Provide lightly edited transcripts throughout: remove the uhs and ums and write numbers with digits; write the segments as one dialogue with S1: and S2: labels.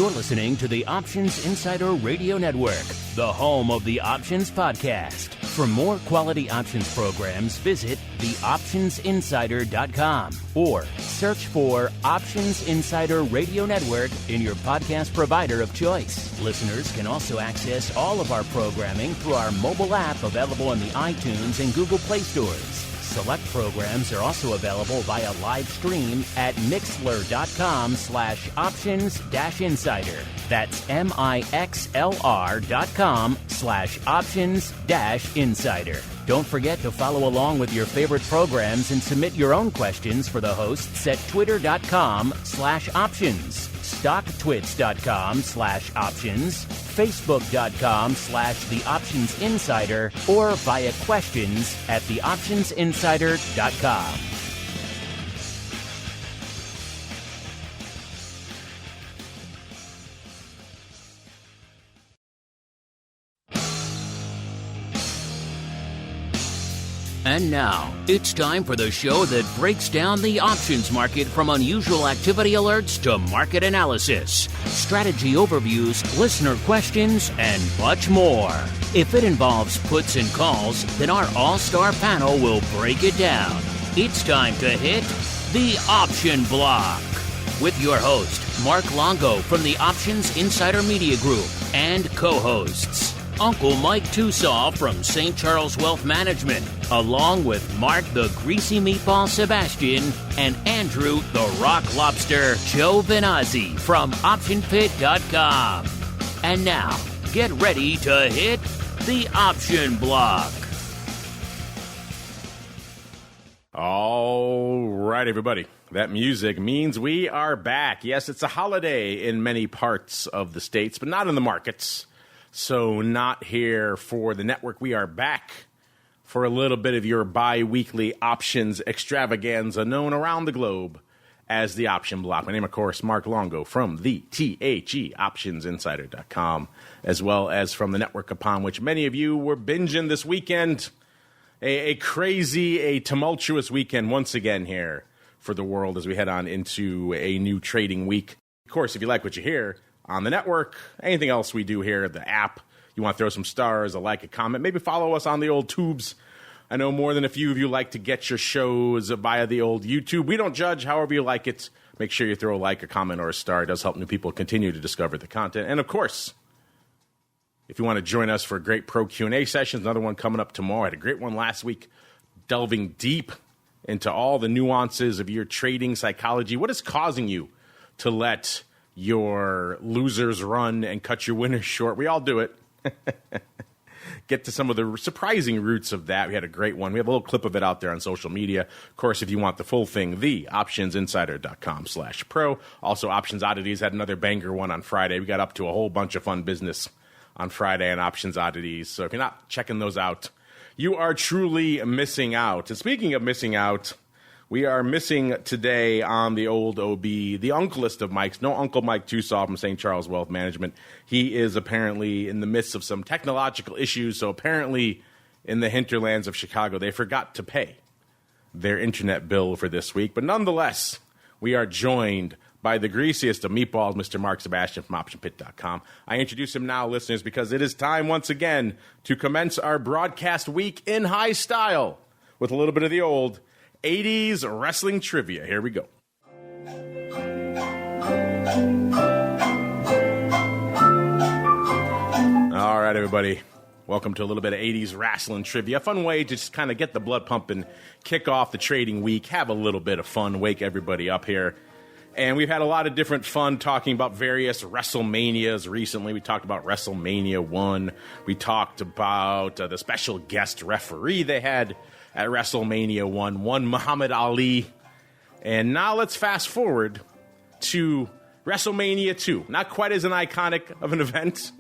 S1: You're listening to the Options Insider Radio Network, the home of the Options Podcast. For more quality options programs, visit theoptionsinsider.com or search for Options Insider Radio Network in your podcast provider of choice. Listeners can also access all of our programming through our mobile app available in the iTunes and Google Play stores. Select programs are also available via live stream at mixlr.com/options-insider. That's mixlr.com/options-insider. Don't forget to follow along with your favorite programs and submit your own questions for the hosts at twitter.com/options, stocktwits.com/options, facebook.com/theoptionsinsider, or via questions at theoptionsinsider.com. And now, it's time for the show that breaks down the options market from unusual activity alerts to market analysis, strategy overviews, listener questions, and much more. If it involves puts and calls, then our all-star panel will break it down. It's time to hit the Option Block with your host, Mark Longo from the Options Insider Media Group, and co-hosts, Uncle Mike Tusaw from St. Charles Wealth Management, along with Mark the Greasy Meatball Sebastian and Andrew the Rock Lobster Giovinazzi from OptionPit.com. And now, get ready to hit the Option Block.
S2: All right, everybody. That music means we are back. Yes, it's a holiday in many parts of the states, but not in the markets. So not here for the network. We are back for a little bit of your bi-weekly options extravaganza known around the globe as the Option Block. My name, of course, Mark Longo from the THE OptionsInsider.com, as well as from the network upon which many of you were binging this weekend. A crazy, a tumultuous weekend once again here for the world as we head on into a new trading week. Of course, if you like what you hear on the network, anything else we do here, the app, you want to throw some stars, a like, a comment, maybe follow us on the old tubes. I know more than a few of you like to get your shows via the old YouTube. We don't judge, however you like it. Make sure you throw a like, a comment, or a star. It does help new people continue to discover the content. And of course, if you want to join us for great pro Q&A sessions, another one coming up tomorrow. I had a great one last week, delving deep into all the nuances of your trading psychology. What is causing you to let your losers run and cut your winners short? We all do it. Get to some of the surprising roots of that. We had a great one. We have a little clip of it out there on social media. Of course, if you want the full thing, theoptionsinsider.com/pro. Also, Options Oddities had another banger one on Friday. We got up to a whole bunch of fun business on Friday on Options Oddities. So if you're not checking those out, you are truly missing out. And speaking of missing out, we are missing today on the old OB, the uncleest of Mikes. No Uncle Mike Tusaw from St. Charles Wealth Management. He is apparently in the midst of some technological issues. So apparently in the hinterlands of Chicago, they forgot to pay their internet bill for this week. But nonetheless, we are joined by the greasiest of meatballs, Mr. Mark Sebastian from OptionPit.com. I introduce him now, listeners, because it is time once again to commence our broadcast week in high style with a little bit of the old 80s wrestling trivia. Here we go. All right, everybody. Welcome to a little bit of 80s wrestling trivia. A fun way to just kind of get the blood pumping, kick off the trading week, have a little bit of fun, wake everybody up here. And we've had a lot of different fun talking about various WrestleManias recently. We talked about WrestleMania 1. We talked about the special guest referee they had at WrestleMania 1 Muhammad Ali. And now let's fast forward to WrestleMania 2. Not quite as an iconic of an event.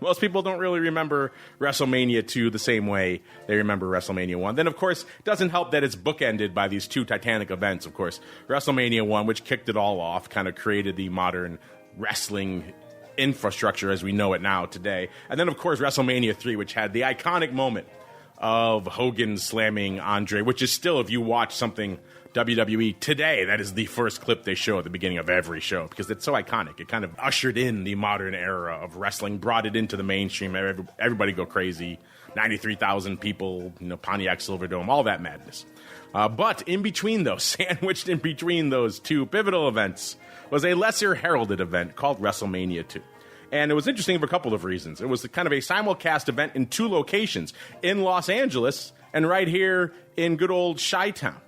S2: Most people don't really remember WrestleMania 2 the same way they remember WrestleMania 1. Then, of course, it doesn't help that it's bookended by these two titanic events, of course. WrestleMania 1, which kicked it all off, kind of created the modern wrestling infrastructure as we know it now today. And then, of course, WrestleMania 3, which had the iconic moment of Hogan slamming Andre, which is still, if you watch something WWE today. That is the first clip they show at the beginning of every show because it's so iconic. It kind of ushered in the modern era of wrestling, brought it into the mainstream. Everybody go crazy. 93,000 people, Pontiac Silverdome, all that madness. But in between those, sandwiched in between those two pivotal events, was a lesser heralded event called WrestleMania 2. And it was interesting for a couple of reasons. It was kind of a simulcast event in two locations, in Los Angeles and right here in good old Chi-Town.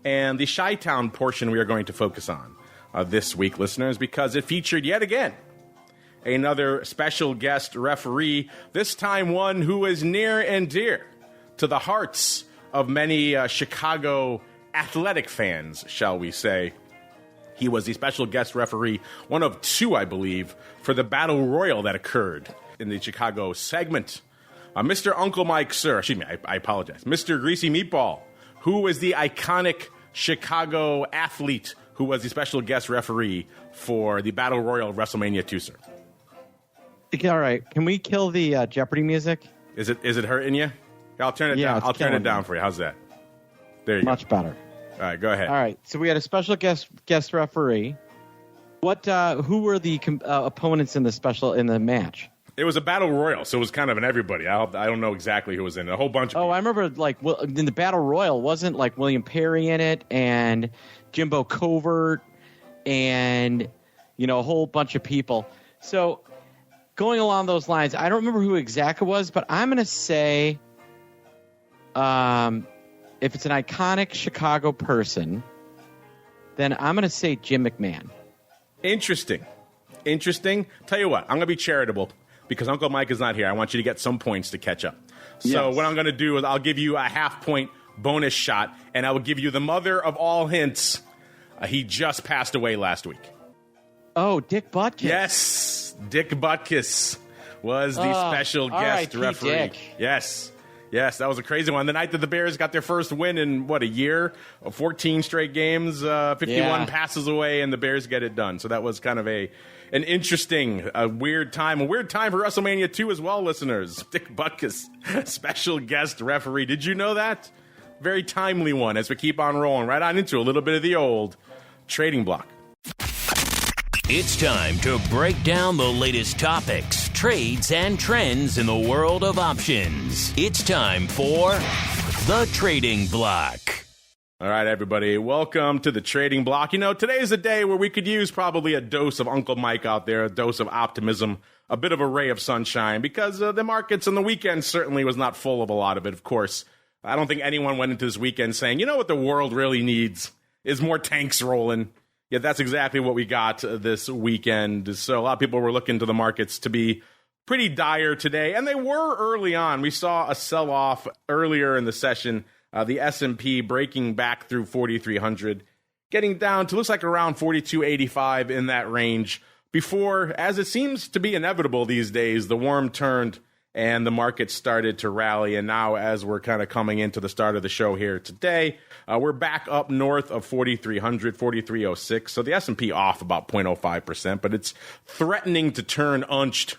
S2: And the Chi-Town portion we are going to focus on this week, listeners, because it featured yet again another special guest referee, this time one who is near and dear to the hearts of many Chicago athletic fans, shall we say. He was the special guest referee, one of two, I believe, for the Battle Royal that occurred in the Chicago segment. Mr. Uncle Mike, sir, excuse me, I apologize. Mr. Greasy Meatball, who was the iconic Chicago athlete who was the special guest referee for the Battle Royal of WrestleMania 2, sir.
S3: All right. Can we kill the Jeopardy music?
S2: Is it hurting you? I'll turn it down. I'll turn it down for you. How's that? There you go.
S3: Much better.
S2: All right, go ahead.
S3: All right. So we had a special guest referee. Who were the opponents in the match?
S2: It was a battle royal, so it was kind of an everybody. I don't know exactly who was in it. A whole bunch of people.
S3: I remember in the battle royal, wasn't William Perry in it and Jimbo Covert and a whole bunch of people. So going along those lines, I don't remember who exactly it was, but I'm going to say if it's an iconic Chicago person, then I'm going to say Jim McMahon.
S2: Interesting. Tell you what, I'm going to be charitable because Uncle Mike is not here. I want you to get some points to catch up. So what I'm going to do is I'll give you a half-point bonus shot, and I will give you the mother of all hints. He just passed away last week.
S3: Oh, Dick Butkus.
S2: Yes, Dick Butkus was the special guest referee.
S3: Dick.
S2: Yes, that was a crazy one. The night that the Bears got their first win in, a year? 14 straight games, 51 passes away, and the Bears get it done. So that was kind of an interesting, weird time. A weird time for WrestleMania 2 as well, listeners. Dick Butkus, special guest referee. Did you know that? Very timely one as we keep on rolling right on into a little bit of the old trading block.
S1: It's time to break down the latest topics, trades, and trends in the world of options. It's time for the Trading Block.
S2: All right, everybody, welcome to the Trading Block. Today is a day where we could use probably a dose of Uncle Mike out there, a dose of optimism, a bit of a ray of sunshine, because the markets on the weekend certainly was not full of a lot of it, of course. I don't think anyone went into this weekend saying, what the world really needs is more tanks rolling. Yeah, that's exactly what we got this weekend. So a lot of people were looking to the markets to be pretty dire today, and they were early on. We saw a sell-off earlier in the session, the S&P breaking back through 4,300, getting down to looks like around 4,285 in that range before, as it seems to be inevitable these days, the worm turned and the market started to rally. And now, as we're kind of coming into the start of the show here today, we're back up north of 4,300, 4,306. So the S&P off about 0.05%, but it's threatening to turn unched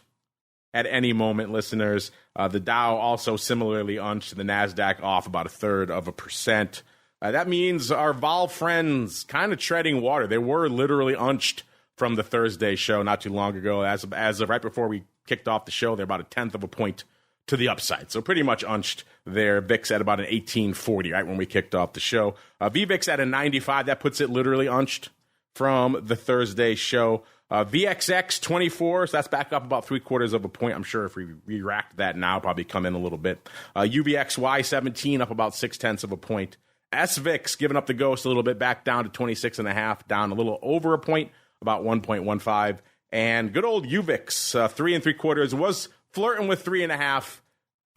S2: at any moment, listeners. The Dow also similarly unched, the NASDAQ off about 0.33%. That means our vol friends kind of treading water. They were literally unched from the Thursday show not too long ago. As of right before we kicked off the show, they're about 1/10 of a point to the upside. So pretty much unched there. VIX at about an 1840, right when we kicked off the show. VVIX at a 95. That puts it literally unched from the Thursday show. VXX 24, so that's back up about 3/4 of a point. I'm sure if we re-racked that now, probably come in a little bit. UVXY 17 up about 0.6 of a point. SVIX giving up the ghost a little bit, back down to 26.5, down a little over a point, about 1.15. And good old UVIX, 3 3/4, was flirting with 3.5.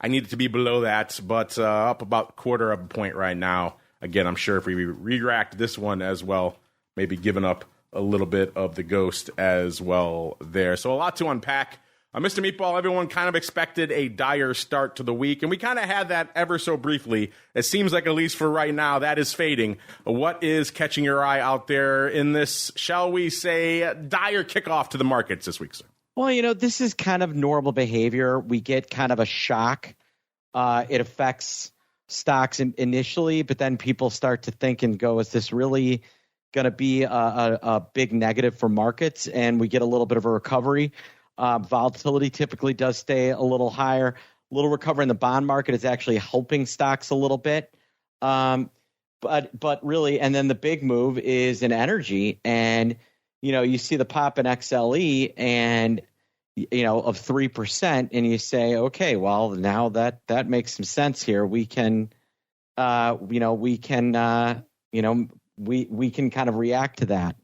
S2: I needed to be below that, but up about 1/4 of a point right now. Again, I'm sure if we re-racked this one as well, maybe giving up a little bit of the ghost as well there. So a lot to unpack. Mr. Meatball, everyone kind of expected a dire start to the week, and we kind of had that ever so briefly. It seems like, at least for right now, that is fading. What is catching your eye out there in this, shall we say, dire kickoff to the markets this week, sir?
S3: Well, this is kind of normal behavior. We get kind of a shock. It affects stocks initially, but then people start to think and go, is this really going to be a big negative for markets? And we get a little bit of a recovery. Volatility typically does stay a little higher. A little recovery in the bond market is actually helping stocks a little bit. But really, and then the big move is in energy. And, you see the pop in XLE and, of 3%, and you say, okay, well, now that makes some sense here. We can, we can kind of react to that.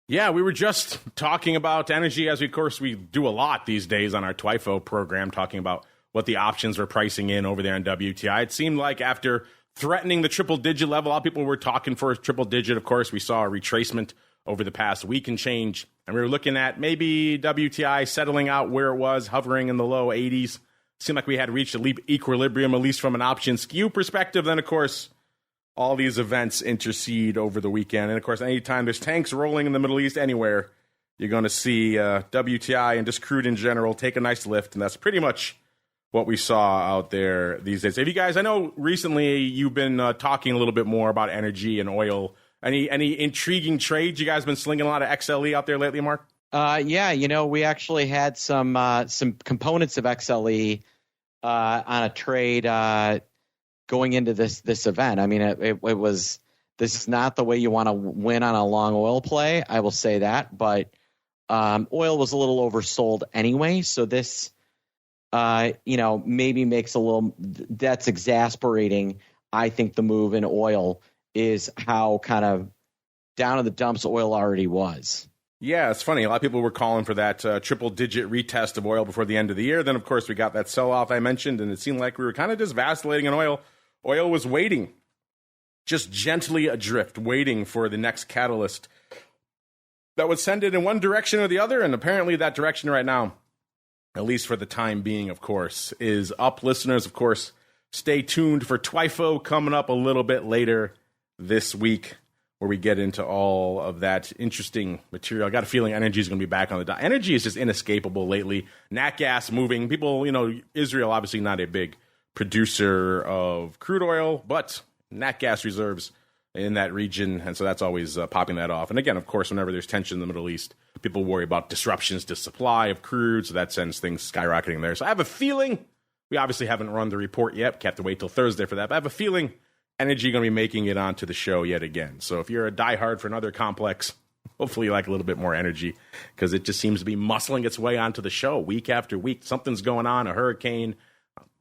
S2: Yeah, we were just talking about energy, as of course we do a lot these days on our TWIFO program, talking about what the options were pricing in over there in WTI. It seemed like after threatening the triple-digit level, a lot of people were talking for a triple-digit. Of course, we saw a retracement over the past week and change, and we were looking at maybe WTI settling out where it was, hovering in the low 80s. Seemed like we had reached equilibrium, at least from an option skew perspective. Then, of course, all these events intercede over the weekend. And, of course, anytime there's tanks rolling in the Middle East anywhere, you're going to see WTI and just crude in general take a nice lift, and that's pretty much what we saw out there these days. Have you guys, I know recently you've been talking a little bit more about energy and oil. Any intriguing trades? You guys been slinging a lot of XLE out there lately, Mark?
S3: Yeah, we actually had some components of XLE on a trade going into this event. I mean, it was, this is not the way you want to win on a long oil play, I will say that, but oil was a little oversold anyway, so this maybe makes a little, that's exasperating. I think the move in oil is how kind of down in the dumps oil already was.
S2: Yeah, it's funny. A lot of people were calling for that triple-digit retest of oil before the end of the year. Then, of course, we got that sell-off I mentioned, and it seemed like we were kind of just vacillating in oil. Oil was waiting, just gently adrift, waiting for the next catalyst that would send it in one direction or the other, and apparently that direction right now, at least for the time being, of course, is up. Listeners, of course, stay tuned for TWIFO coming up a little bit later this week, where we get into all of that interesting material. I got a feeling energy is going to be back on the dot. Energy is just inescapable lately. Nat gas moving. People, Israel obviously not a big producer of crude oil, but nat gas reserves in that region, and so that's always popping that off. And again, of course, whenever there's tension in the Middle East, people worry about disruptions to supply of crude, so that sends things skyrocketing there. So I have a feeling, we obviously haven't run the report yet, we have to wait till Thursday for that, but I have a feeling energy going to be making it onto the show yet again. So if you're a diehard for another complex, hopefully you like a little bit more energy, because it just seems to be muscling its way onto the show week after week. Something's going on, a hurricane,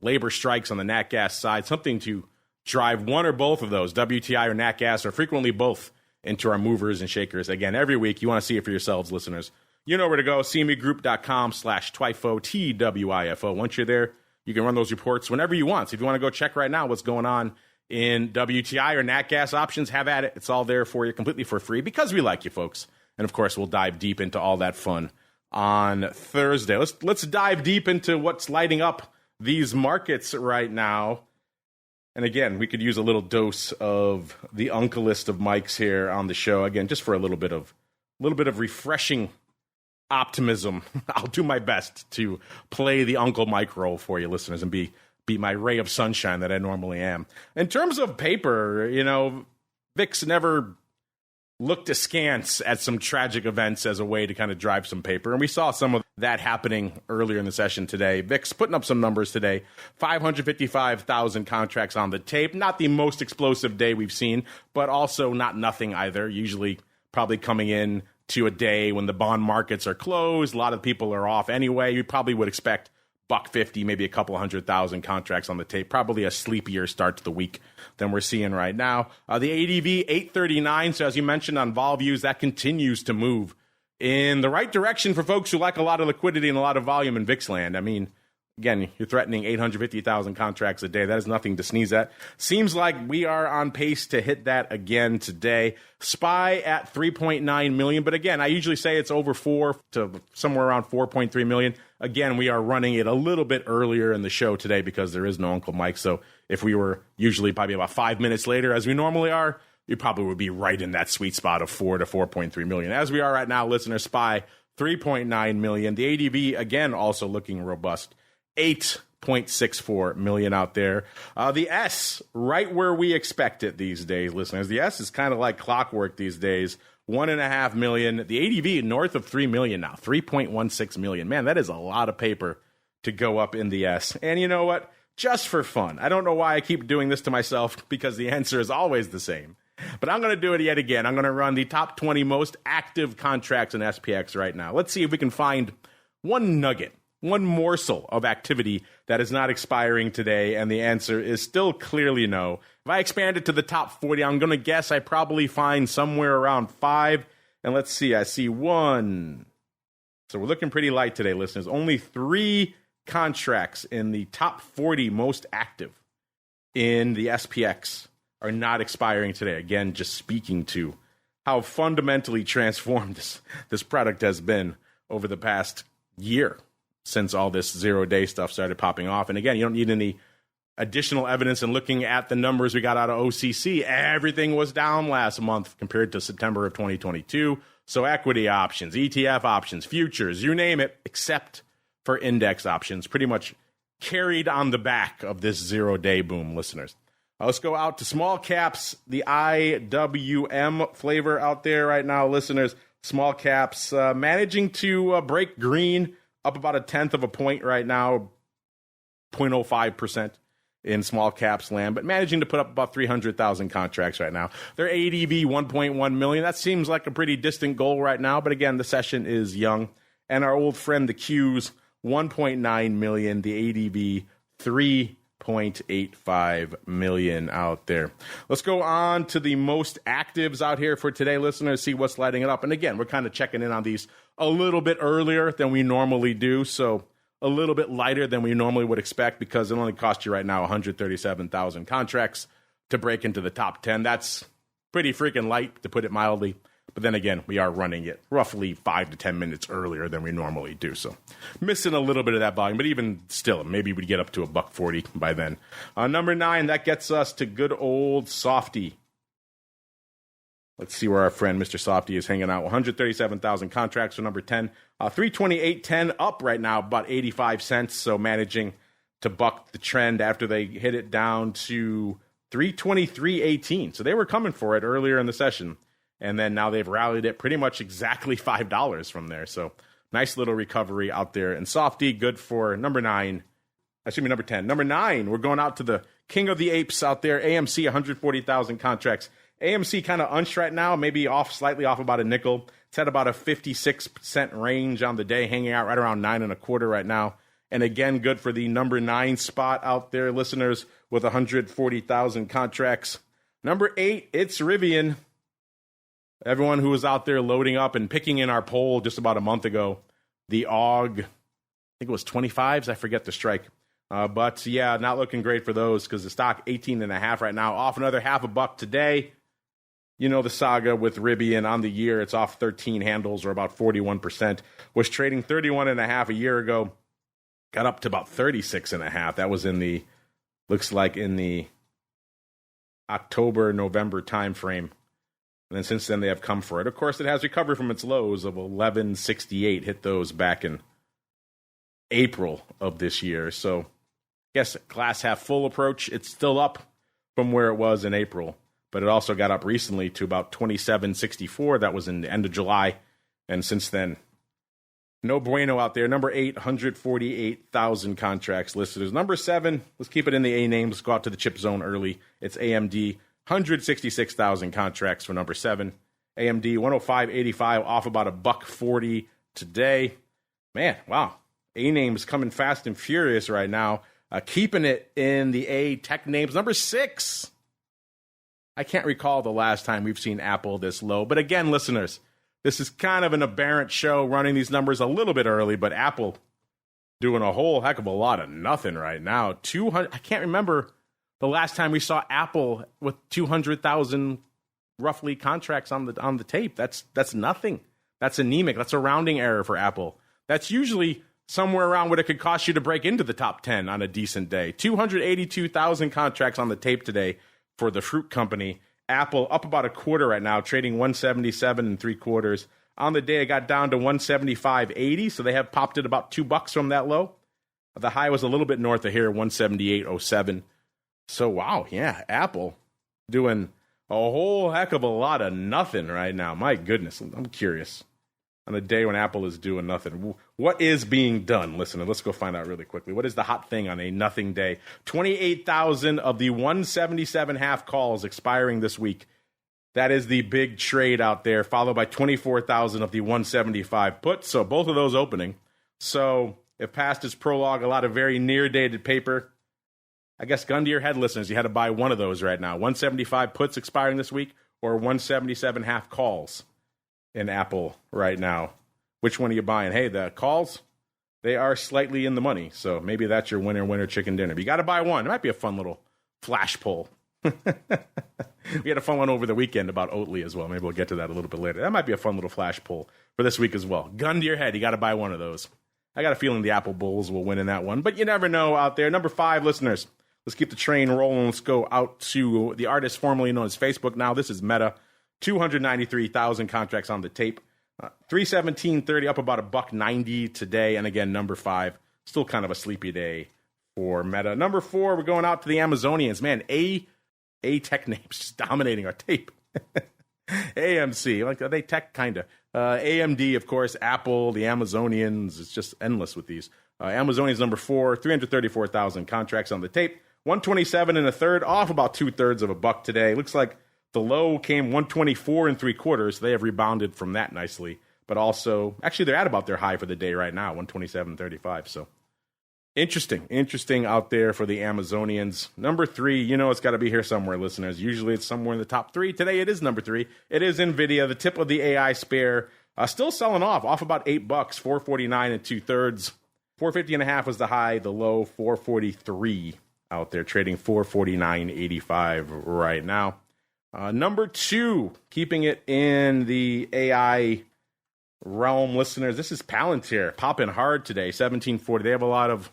S2: labor strikes on the nat gas side, something to drive one or both of those, WTI or nat gas, or frequently both, into our movers and shakers. Again, every week, you want to see it for yourselves, listeners. You know where to go, cmegroup.com/TWIFO, TWIFO. Once you're there, you can run those reports whenever you want. So if you want to go check right now what's going on in WTI or nat gas options, have at it. It's all there for you completely for free, because we like you folks. And of course, we'll dive deep into all that fun on Thursday. Let's dive deep into what's lighting up these markets right now. And again, we could use a little dose of the uncleist of mics here on the show. Again, just for a little bit of refreshing optimism. I'll do my best to play the Uncle Mike role for you, listeners, and be my ray of sunshine that I normally am. In terms of paper, VIX never looked askance at some tragic events as a way to kind of drive some paper. And we saw some of that happening earlier in the session today. VIX putting up some numbers today. 555,000 contracts on the tape. Not the most explosive day we've seen, but also not nothing either. Usually probably coming in to a day when the bond markets are closed. A lot of people are off anyway. You probably would expect $150, maybe a couple 100,000 contracts on the tape. Probably a sleepier start to the week than we're seeing right now. The ADV 839. So as you mentioned on vol views, that continues to move in the right direction for folks who like a lot of liquidity and a lot of volume in VIX land. I mean, again, you're threatening 850,000 contracts a day. That is nothing to sneeze at. Seems like we are on pace to hit that again today. SPY at 3.9 million. But again, I usually say it's over 4 to somewhere around 4.3 million. Again, we are running it a little bit earlier in the show today because there is no Uncle Mike. So if we were usually probably about 5 minutes later, as we normally are, you probably would be right in that sweet spot of 4 to 4.3 million. As we are right now, listener, SPY 3.9 million. The ADV, again, also looking robust 8.64 million out there. The S, right where we expect it these days, listeners. The S is kind of like clockwork these days. 1.5 million. The ADV north of 3 million now. 3.16 million. Man, that is a lot of paper to go up in the S. And you know what? Just for fun. I don't know why I keep doing this to myself, because the answer is always the same. But I'm going to do it yet again. I'm going to run the top 20 most active contracts in SPX right now. Let's see if we can find one nugget, one morsel of activity that is not expiring today, and the answer is still clearly no. If I expand it to the top 40, I'm going to guess I probably find somewhere around 5. And let's see, I see 1. So we're looking pretty light today, listeners. Only 3 contracts in the top 40 most active in the SPX are not expiring today. Again, just speaking to how fundamentally transformed this product has been over the past year since all this zero-day stuff started popping off. And again, you don't need any additional evidence. And looking at the numbers we got out of OCC, everything was down last month compared to September of 2022. So equity options, ETF options, futures, you name it, except for index options, pretty much carried on the back of this zero-day boom, listeners. Let's go out to small caps, the IWM flavor out there right now, listeners. Small caps managing to break green, up about 1/10 of a point right now, 0.05% in small caps land, but managing to put up about 300,000 contracts right now. Their ADV 1.1 million. That seems like a pretty distant goal right now, but again, the session is young. And our old friend, the Qs, 1.9 million, the ADV 3.85 million out there. Let's go on to the most actives out here for today, listeners, see what's lighting it up. And again, we're kind of checking in on these a little bit earlier than we normally do, so a little bit lighter than we normally would expect, because it only costs you right now 137,000 contracts to break into the top 10. That's pretty freaking light, to put it mildly. But then again, we are running it roughly 5 to 10 minutes earlier than we normally do. So missing a little bit of that volume, but even still, maybe we'd get up to $1.40 by then. Number 9, that gets us to good old Softy. Let's see where our friend Mr. Softy is hanging out. 137,000 contracts for number 10. 328.10 up right now, about 85 cents. So managing to buck the trend after they hit it down to 323.18. So they were coming for it earlier in the session. And then now they've rallied it pretty much exactly $5 from there. So nice little recovery out there. And Softy, good for number 10. Number 9, we're going out to the king of the apes out there. AMC, 140,000 contracts. AMC kind of unched right now, maybe slightly off about a nickel. It's at about a 56% range on the day, hanging out right around 9.25 right now. And again, good for the number 9 spot out there, listeners, with 140,000 contracts. Number 8, it's Rivian. Everyone who was out there loading up and picking in our poll just about a month ago, the AUG, I think it was 25s, I forget the strike. But yeah, not looking great for those, because the stock 18.5 right now, off another $0.50 today. You know the saga with Rivian on the year. It's off 13 handles, or about 41%. Was trading 31.5 a year ago. Got up to about 36.5. That was looks like in the October, November timeframe. And then since then, they have come for it. Of course, it has recovered from its lows of 1168. Hit those back in April of this year. So I guess glass half full approach. It's still up from where it was in April. But it also got up recently to about 27.64. That was in the end of July. And since then, no bueno out there. Number 8, 148,000 contracts listed. Number 7, let's keep it in the A name. Let's go out to the chip zone early. It's AMD, 166,000 contracts for number 7. AMD, 105.85, off about $1.40 today. Man, wow. A names coming fast and furious right now. Keeping it in the A tech names. Number 6. I can't recall the last time we've seen Apple this low. But again, listeners, this is kind of an aberrant show, running these numbers a little bit early, but Apple doing a whole heck of a lot of nothing right now. 200. I can't remember the last time we saw Apple with 200,000 roughly contracts on the tape. That's nothing. That's anemic. That's a rounding error for Apple. That's usually somewhere around what it could cost you to break into the top 10 on a decent day. 282,000 contracts on the tape today for the fruit company. Apple up about $0.25 right now, trading 177 3/4. On the day, it got down to 175.80, so they have popped it about $2 from that low. The high was a little bit north of here, 178.07. So, wow, yeah, Apple doing a whole heck of a lot of nothing right now. My goodness, I'm curious. On a day when Apple is doing nothing, what is being done? Listen, let's go find out really quickly. What is the hot thing on a nothing day? 28,000 of the 177 half calls expiring this week. That is the big trade out there, followed by 24,000 of the 175 puts. So both of those opening. So if past is prologue, a lot of very near-dated paper. I guess gun to your head, listeners, you had to buy one of those right now. 175 puts expiring this week or 177 half calls in Apple right now. Which one are you buying? Hey, the calls, they are slightly in the money. So maybe that's your winner chicken dinner. But you got to buy one. It might be a fun little flash poll. We had a fun one over the weekend about OATLY as well. Maybe we'll get to that a little bit later. That might be a fun little flash poll for this week as well. Gun to your head, you got to buy one of those. I got a feeling the Apple Bulls will win in that one, but you never know out there. Number 5, listeners, let's keep the train rolling. Let's go out to the artist formerly known as Facebook. Now this is Meta. 293,000 contracts on the tape. 317.30, up about $1.90 today. And again, number 5, still kind of a sleepy day for Meta. Number 4, we're going out to the Amazonians. Man, A tech names just dominating our tape. AMC, like, are they tech? Kind of. AMD, of course, Apple, the Amazonians. It's just endless with these. Amazonians number 4, 334,000 contracts on the tape. 127 and a third, off about 2/3 of a buck today. Looks like the low came 124 and 3/4. They have rebounded from that nicely. But also, actually, they're at about their high for the day right now, 127.35. So interesting out there for the Amazonians. Number 3, you know it's got to be here somewhere, listeners. Usually it's somewhere in the top 3. Today it is number 3. It is NVIDIA, the tip of the AI spear. Still selling off about $8, 449 and 2/3. 450 and a half was the high, the low 443 out there, trading 449.85 right now. Number 2, keeping it in the AI realm, listeners. This is Palantir, popping hard today, 1740. They have a lot of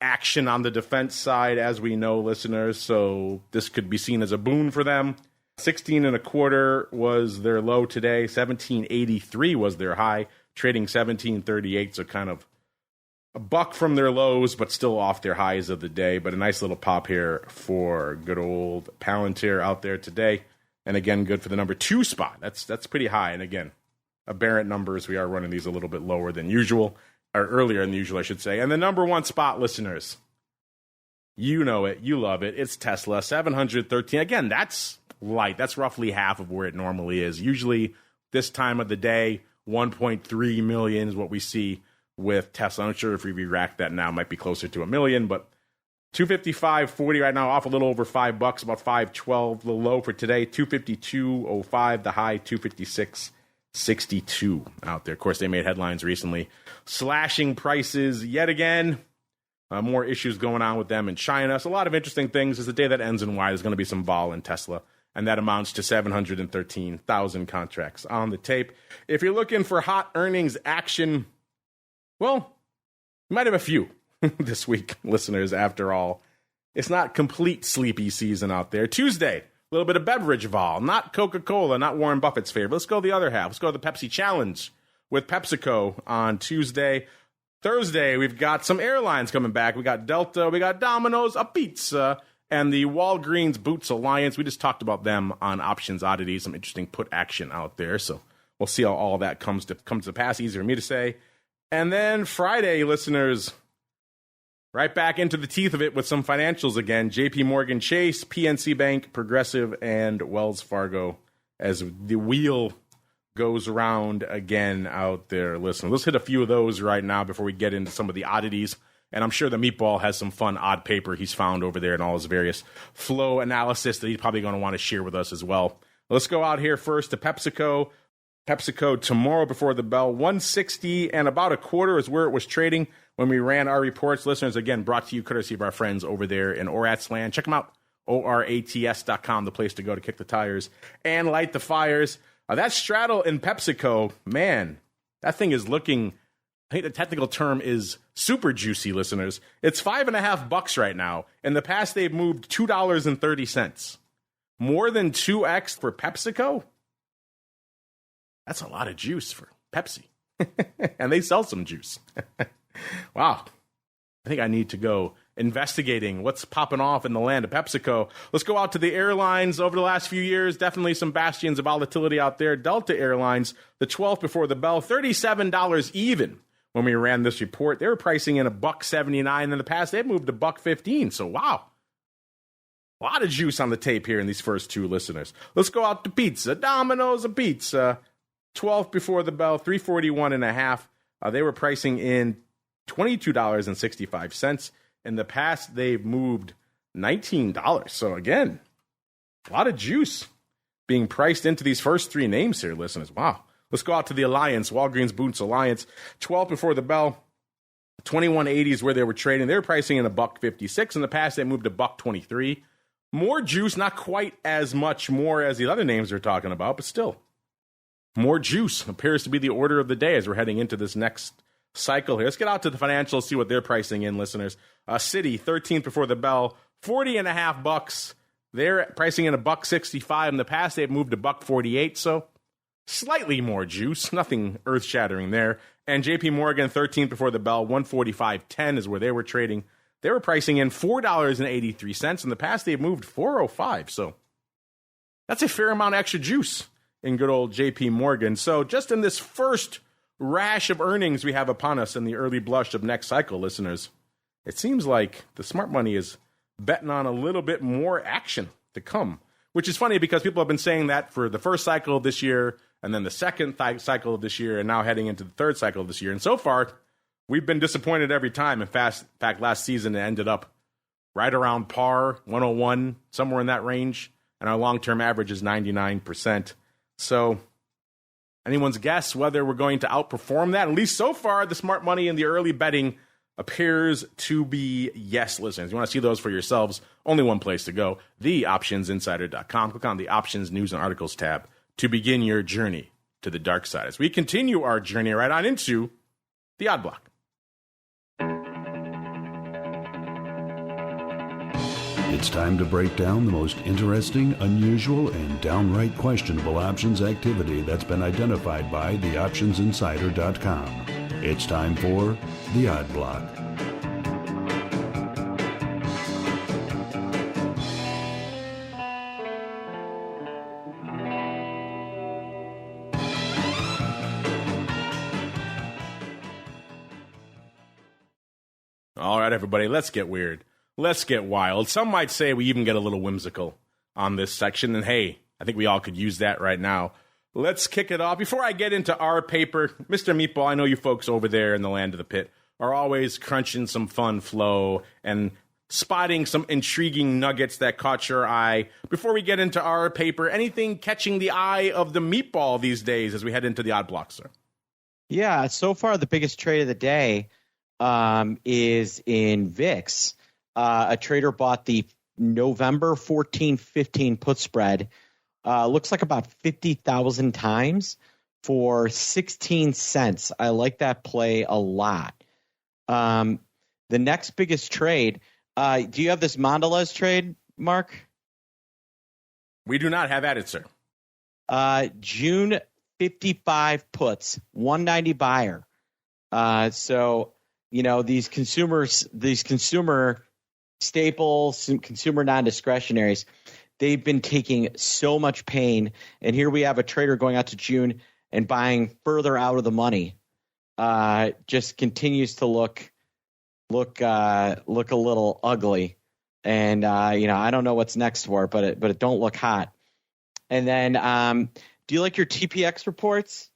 S2: action on the defense side, as we know, listeners. So this could be seen as a boon for them. 16 and a quarter was their low today. 1783 was their high, trading 1738. So kind of a buck from their lows, but still off their highs of the day. But a nice little pop here for good old Palantir out there today. And again, good for the number 2 spot. That's pretty high. And again, aberrant numbers. We are running these a little bit lower than usual, or earlier than usual, I should say. And the number 1 spot, listeners, you know it, you love it. It's Tesla, 713. Again, that's light. That's roughly half of where it normally is. Usually this time of the day, 1.3 million is what we see with Tesla. I'm not sure if we re-rack that now, it might be closer to 1 million, but 255.40 right now, off a little over $5, about 512. The low for today, 252.05. The high, 256.62 out there. Of course, they made headlines recently, slashing prices yet again. More issues going on with them in China. So a lot of interesting things. As the day that ends in Y, there's going to be some vol in Tesla, and that amounts to 713,000 contracts on the tape. If you're looking for hot earnings action, well, you might have a few this week, listeners. After all, it's not complete sleepy season out there. Tuesday, a little bit of beverage vol, not Coca-Cola, not Warren Buffett's favorite. Let's go the other half. Let's go to the Pepsi Challenge with PepsiCo on Tuesday. Thursday, we've got some airlines coming back. We got Delta, we got Domino's, a pizza, and the Walgreens Boots Alliance. We just talked about them on Options Oddities. Some interesting put action out there. So we'll see how all that comes to pass. Easier for me to say. And then Friday, listeners, right back into the teeth of it with some financials again. JP Morgan Chase, PNC Bank, Progressive, and Wells Fargo as the wheel goes around again out there. Listen, let's hit a few of those right now before we get into some of the oddities. And I'm sure the Meatball has some fun odd paper he's found over there and all his various flow analysis that he's probably going to want to share with us as well. Let's go out here first to PepsiCo. PepsiCo tomorrow before the bell, 160 and about a quarter is where it was trading when we ran our reports. Listeners, again, brought to you courtesy of our friends over there in OATLY. Check them out, ORATS.com, the place to go to kick the tires and light the fires. That straddle in PepsiCo, man, that thing is looking, I think the technical term is super juicy, listeners. It's $5.50 right now. In the past, they've moved $2.30. More than 2x for PepsiCo? That's a lot of juice for Pepsi. And they sell some juice. Wow. I think I need to go investigating what's popping off in the land of PepsiCo. Let's go out to the airlines over the last few years. Definitely some bastions of volatility out there. Delta Airlines, the 12th before the bell, $37 even. When we ran this report, they were pricing in $1.79. In the past, they've moved to $1.15. So, wow. A lot of juice on the tape here in these first two listeners. Let's go out to pizza. Domino's a pizza. 12th before the bell, $3.41.5. They were pricing in $22.65. In the past, they've moved $19. So, again, a lot of juice being priced into these first three names here, listeners. Wow. Let's go out to the Alliance, Walgreens Boots Alliance. 12 before the bell, $21.80 is where they were trading. They were pricing in $1.56. In the past, they moved to $1.23. More juice, not quite as much more as the other names we're talking about, but still. More juice appears to be the order of the day as we're heading into this next cycle here. Let's get out to the financials, see what they're pricing in, listeners. Citi, 13th before the bell, $40.50. They're pricing in $1.65. In the past, they've moved to $1.48, so slightly more juice, nothing earth-shattering there. And JP Morgan, 13th before the bell, $145.10 is where they were trading. They were pricing in $4.83. In the past, they've moved $4.05, so that's a fair amount of extra juice in good old JP Morgan. So just in this first rash of earnings we have upon us in the early blush of next cycle, listeners, it seems like the smart money is betting on a little bit more action to come, which is funny because people have been saying that for the first cycle of this year and then the second cycle of this year and now heading into the third cycle of this year. And so far, we've been disappointed every time. In fact, last season it ended up right around par, 101, somewhere in that range, and our long-term average is 99%. So anyone's guess whether we're going to outperform that. At least so far, the smart money in the early betting appears to be yes, listeners. You want to see those for yourselves, only one place to go, theoptionsinsider.com. Click on the Options, News, and Articles tab to begin your journey to the dark side as we continue our journey right on into the Odd Block.
S4: It's time to break down the most interesting, unusual, and downright questionable options activity that's been identified by theoptionsinsider.com. It's time for the Odd Block.
S2: All right, everybody, let's get weird. Let's get wild. Some might say we even get a little whimsical on this section. And hey, I think we all could use that right now. Let's kick it off. Before I get into our paper, Mr. Meatball, I know you folks over there in the land of the pit are always crunching some fun flow and spotting some intriguing nuggets that caught your eye. Before we get into our paper, anything catching the eye of the Meatball these days as we head into the Odd Block, sir?
S3: Yeah, so far the biggest trade of the day is in VIX. A trader bought the November 14-15 put spread. Looks like about 50,000 times for 16 cents. I like that play a lot. The next biggest trade, do you have this MDLZ trade, Mark?
S2: We do not have at it, sir.
S3: June 55 puts, 190 buyer. So, you know, these consumer staples, consumer non-discretionaries, they've been taking so much pain. And here we have a trader going out to June and buying further out of the money. Just continues to look a little ugly. And, you know, I don't know what's next for it, but it don't look hot. And then do you like your TPX reports?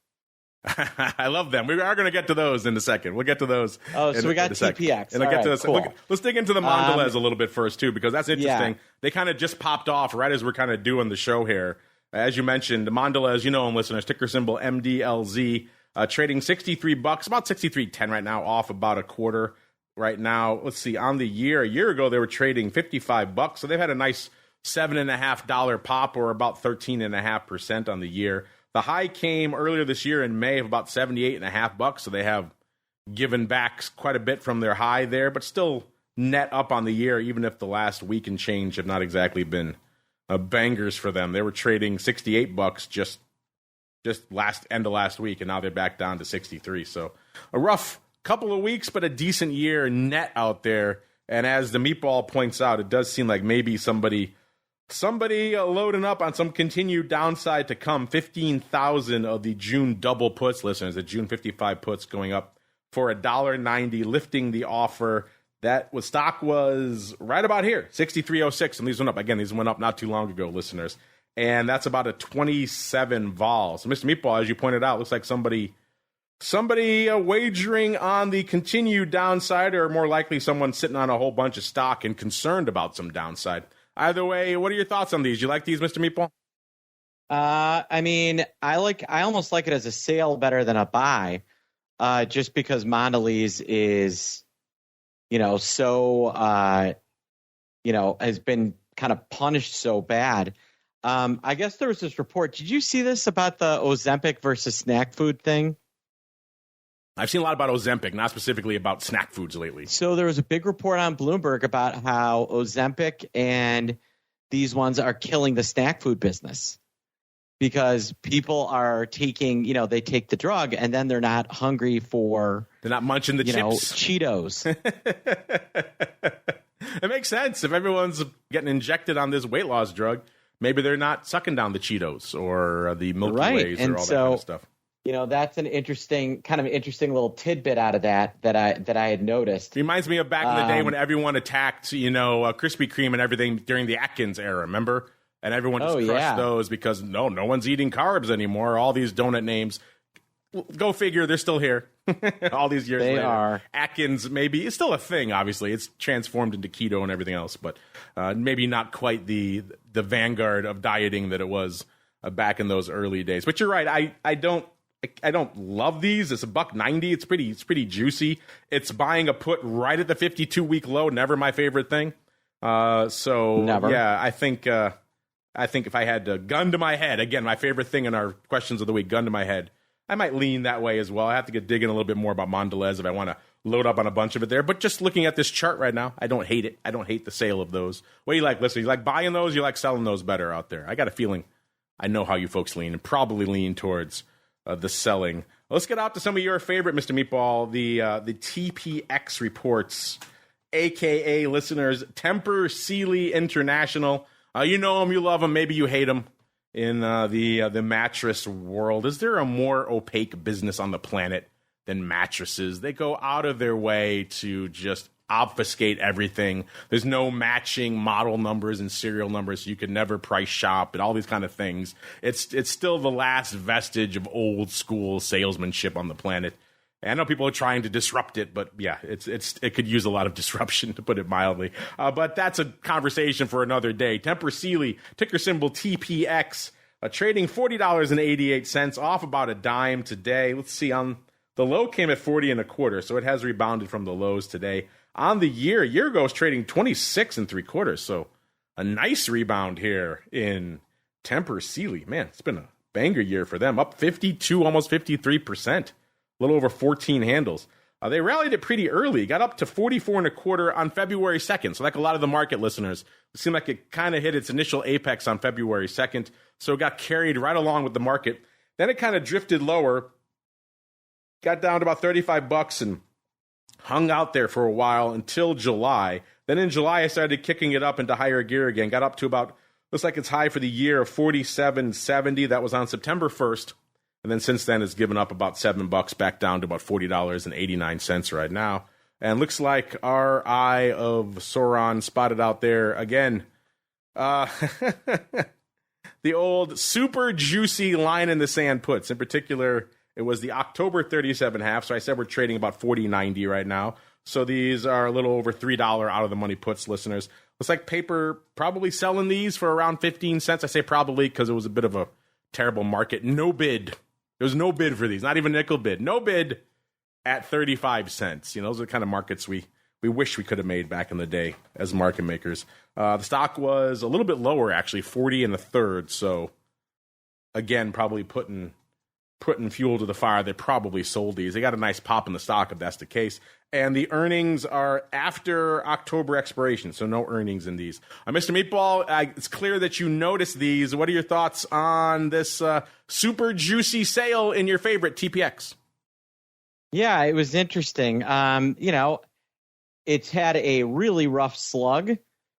S2: I love them. We are going to get to those in a second. We'll get to those.
S3: Oh, so we got TPX.
S2: And I'll get to those. Cool. Let's dig into the MDLZ a little bit first, too, because that's interesting.
S3: Yeah.
S2: They kind of just popped off right as we're kind of doing the show here. As you mentioned, MDLZ, you know them, listeners, ticker symbol MDLZ, trading $63, about $63.10 right now, off about a quarter right now. Let's see, on the year, a year ago, they were trading $55, so they've had a nice $7.50 pop, or about 13.5% on the year. The high came earlier this year in May of about $78.50, so they have given back quite a bit from their high there, but still net up on the year, even if the last week and change have not exactly been bangers for them. They were trading $68 just end of last week, and now they're back down to 63. So a rough couple of weeks, but a decent year net out there. And as the Meatball points out, it does seem like maybe somebody loading up on some continued downside to come. 15,000 of the June double puts, listeners, the June 55 puts going up for $1.90, lifting the offer. That was stock was right about here, 63.06, and these went up. Again, these went up not too long ago, listeners. And that's about a 27 vol. So, Mr. Meatball, as you pointed out, looks like somebody wagering on the continued downside, or more likely someone sitting on a whole bunch of stock and concerned about some downside. Either way, what are your thoughts on these? You like these, Mr. Meatball?
S3: I mean, I almost like it as a sale better than a buy, just because Mondelez is, so, has been kind of punished so bad. I guess there was this report. Did you see this about the Ozempic versus snack food thing?
S2: I've seen a lot about Ozempic, not specifically about snack foods lately.
S3: So there was a big report on Bloomberg about how Ozempic and these ones are killing the snack food business because people are taking, they take the drug and then they're not hungry for.
S2: They're not munching the chips.
S3: Cheetos.
S2: It makes sense. If everyone's getting injected on this weight loss drug, maybe they're not sucking down the Cheetos or the Milky Ways or all that kind of stuff.
S3: That's an interesting little tidbit out of that I had noticed.
S2: Reminds me of back in the day when everyone attacked, Krispy Kreme and everything during the Atkins era, remember? And everyone just crushed those because no one's eating carbs anymore. All these donut names. Go figure, they're still here. All these years later. They are. Atkins maybe is still a thing, obviously. It's transformed into keto and everything else, but maybe not quite the vanguard of dieting that it was back in those early days. But you're right, I don't love these. It's $1.90. It's pretty juicy. It's buying a put right at the 52-week low. Never my favorite thing. Never. Yeah, I think if I had a gun to my head, again, my favorite thing in our questions of the week, gun to my head, I might lean that way as well. I have to get digging a little bit more about Mondelez if I want to load up on a bunch of it there. But just looking at this chart right now, I don't hate it. I don't hate the sale of those. What do you like? Listen, you like buying those? You like selling those better out there? I got a feeling I know how you folks lean and probably lean towards the selling. Let's get out to some of your favorite, Mr. Meatball, the TPX reports, a.k.a. listeners, Tempur Sealy International. You know them, you love them, maybe you hate them in the mattress world. Is there a more opaque business on the planet than mattresses? They go out of their way to just obfuscate everything. There's no matching model numbers and serial numbers, so you can never price shop and all these kind of things. It's still the last vestige of old school salesmanship on the planet. And I know people are trying to disrupt it, but yeah, it could use a lot of disruption, to put it mildly. But that's a conversation for another day. Tempur Sealy, ticker symbol TPX, trading $40.88, off about a dime today. Let's see, on the low came at 40 1/4, so it has rebounded from the lows today. On the year, a year ago, it was trading 26 3/4, so a nice rebound here in Tempur Sealy. Man, it's been a banger year for them, up 52, almost 53%. A little over 14 handles. They rallied it pretty early, got up to 44 1/4 on February 2nd. So like a lot of the market listeners, it seemed like it kind of hit its initial apex on February 2nd. So it got carried right along with the market. Then it kind of drifted lower, got down to about $35 and hung out there for a while until July. Then in July, I started kicking it up into higher gear again, got up to about, looks like it's high for the year of $47.70. That was on September 1st. And then since then, it's given up about $7, back down to about $40.89 right now. And looks like our eye of Sauron spotted out there again. The old super juicy line in the sand puts. In particular, it was the October 37.5. So I said we're trading about $40.90 right now. So these are a little over $3 out of the money puts, listeners. Looks like paper probably selling these for around 15 cents. I say probably because it was a bit of a terrible market. No bid. There was no bid for these, not even nickel bid. No bid at 35 cents. Those are the kind of markets we wish we could have made back in the day as market makers. The stock was a little bit lower, actually, 40 1/3. So, again, probably putting fuel to the fire. They probably sold these. They got a nice pop in the stock if that's the case. And the earnings are after October expiration, so no earnings in these. Mr. Meatball, it's clear that you noticed these. What are your thoughts on this super juicy sale in your favorite TPX?
S3: Yeah, it was interesting. It's had a really rough slug.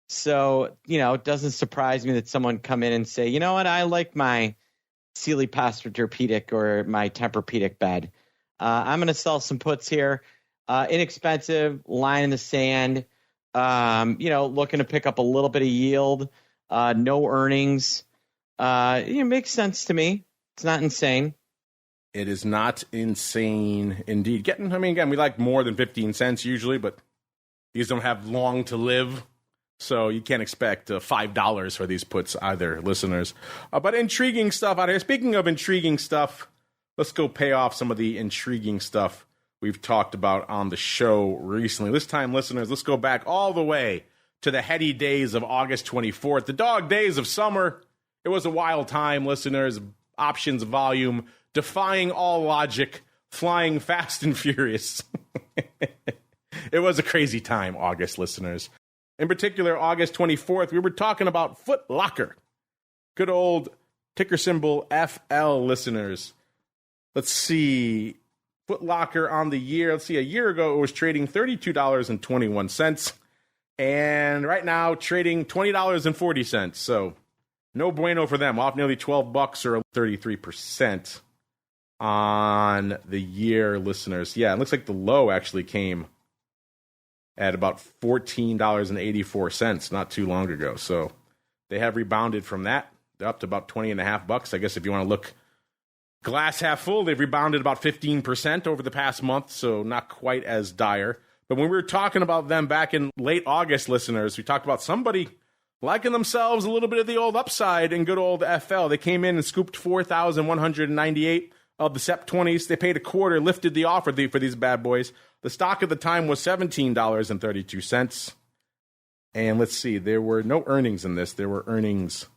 S3: So, it doesn't surprise me that someone come in and say, you know what, I like my Sealy Posturepedic or my Tempur-Pedic bed. I'm going to sell some puts here. Inexpensive, line in the sand, looking to pick up a little bit of yield, no earnings. It makes sense to me. It's not insane.
S2: It is not insane indeed. Again, we like more than 15 cents usually, but these don't have long to live. So you can't expect $5 for these puts either, listeners. But intriguing stuff out here. Speaking of intriguing stuff, let's go pay off some of the intriguing stuff we've talked about on the show recently. This time, listeners, let's go back all the way to the heady days of August 24th, the dog days of summer. It was a wild time, listeners. Options volume defying all logic, flying fast and furious. It was a crazy time, August, listeners. In particular, August 24th, we were talking about Foot Locker. Good old ticker symbol FL, listeners. Let's see. Foot Locker on the year. Let's see. A year ago, it was trading $32.21. And right now, trading $20.40. So no bueno for them. Off nearly $12 or 33% on the year, listeners. Yeah, it looks like the low actually came at about $14.84 not too long ago. So they have rebounded from that. They're up to about $20.50. I guess if you want to look glass half full, they've rebounded about 15% over the past month, so not quite as dire. But when we were talking about them back in late August, listeners, we talked about somebody liking themselves a little bit of the old upside in good old FL. They came in and scooped 4,198 of the SEP 20s. They paid a quarter, lifted the offer for these bad boys. The stock at the time was $17.32. And let's see, there were no earnings in this. There were earnings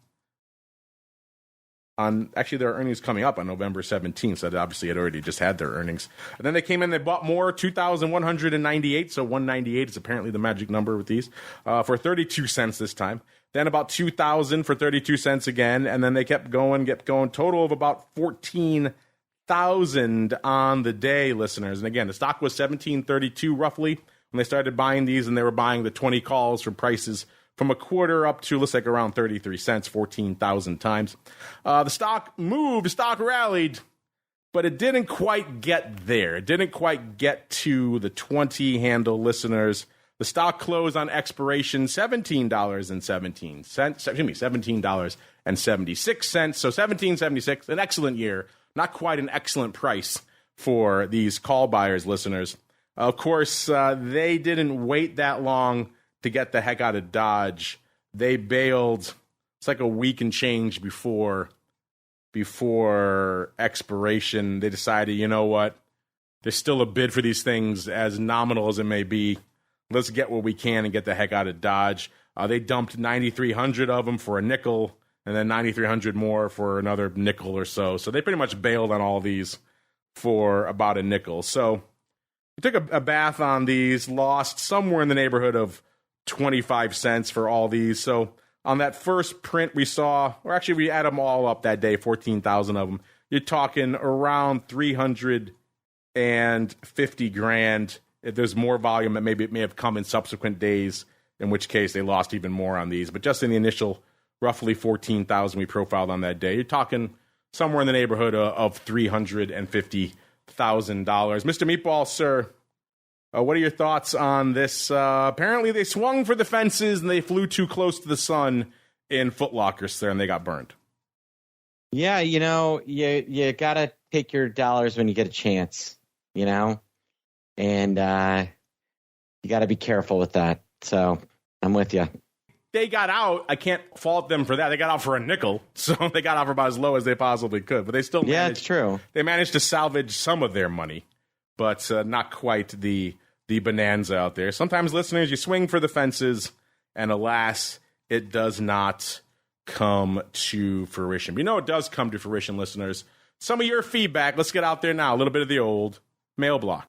S2: there are earnings coming up on November 17th, so they obviously had already just had their earnings. And then they came in, they bought more, 2,198, so 198 is apparently the magic number with these, for 32 cents this time. Then about 2,000 for 32 cents again, and then they kept going, total of about 14,000 on the day, listeners. And again, the stock was $17.32 roughly when they started buying these, and they were buying the 20 calls for prices from a quarter up to, looks like around 33 cents, 14,000 times. The stock moved, the stock rallied, but it didn't quite get there. It didn't quite get to the 20 handle, listeners. The stock closed on expiration $17.76. So $17.76, an excellent year. Not quite an excellent price for these call buyers, listeners. Of course, they didn't wait that long to get the heck out of Dodge. They bailed. It's like a week and change before expiration. They decided, you know what? There's still a bid for these things, as nominal as it may be. Let's get what we can and get the heck out of Dodge. They dumped 9,300 of them for a nickel, and then 9,300 more for another nickel or so. So they pretty much bailed on all these for about a nickel. So we took a bath on these, lost somewhere in the neighborhood of 25 cents for all these. So on that first print we saw, or actually we add them all up that day, 14,000 of them, you're talking around 350 grand. If there's more volume, it may have come in subsequent days, in which case they lost even more on these. But just in the initial roughly 14,000 we profiled on that day, you're talking somewhere in the neighborhood of $350,000. Mr. Meatball, sir, what are your thoughts on this? Apparently they swung for the fences and they flew too close to the sun in Foot Locker, sir, and they got burned.
S3: Yeah, you got to take your dollars when you get a chance, and you got to be careful with that. So I'm with you.
S2: They got out. I can't fault them for that. They got out for a nickel, so they got out for about as low as they possibly could. But they still
S3: it's true.
S2: They managed to salvage some of their money, but not quite the bonanza out there. Sometimes, listeners, you swing for the fences, and alas, it does not come to fruition. But it does come to fruition, listeners. Some of your feedback. Let's get out there now. A little bit of the old mail block.